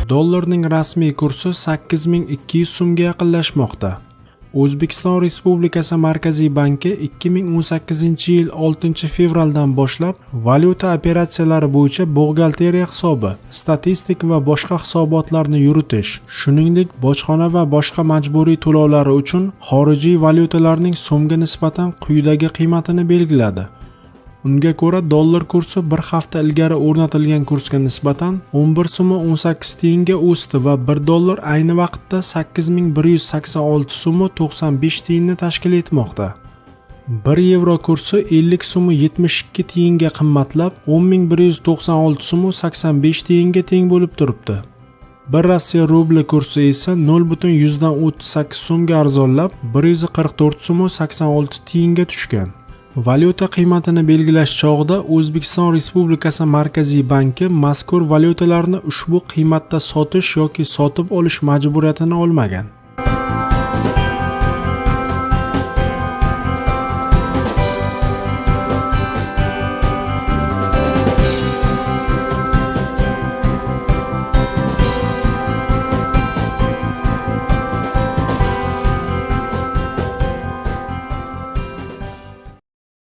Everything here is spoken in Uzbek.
Dollarning rasmiy kursi 8200 so'mga yaqinlashmoqda. O'zbekiston Respublikasi Markaziy banki 2018-yil 6-fevraldan boshlab valyuta operatsiyalari bo'yicha buxgalteriya hisobi, statistik va boshqa hisobotlarni yuritish, shuningdek bojxona va boshqa majburiy to'lovlari uchun xorijiy valyutalarning so'mga nisbatan quyidagi qiymatini belgiladi. Unga ko'ra, dollar kursi bir hafta ilgari o'rnatilgan kursga nisbatan 11.18 o'sdi va 1 dollar ayni vaqtda 8186.95 tashkil etmoqda. 1 yevro kursi 50.72 qimmatlab 10.196.85 teng bo'lib turibdi. 1 Rossiya rubli kursi esa 0.38 so'mga arzonlab 144.86 tushgan. Valyuta qiymatini belgilash chog'ida O'zbekiston Respublikasi Markaziy banki mazkur valyutalarni ushbu qiymatda sotish yoki sotib olish majburiyatini olmagan.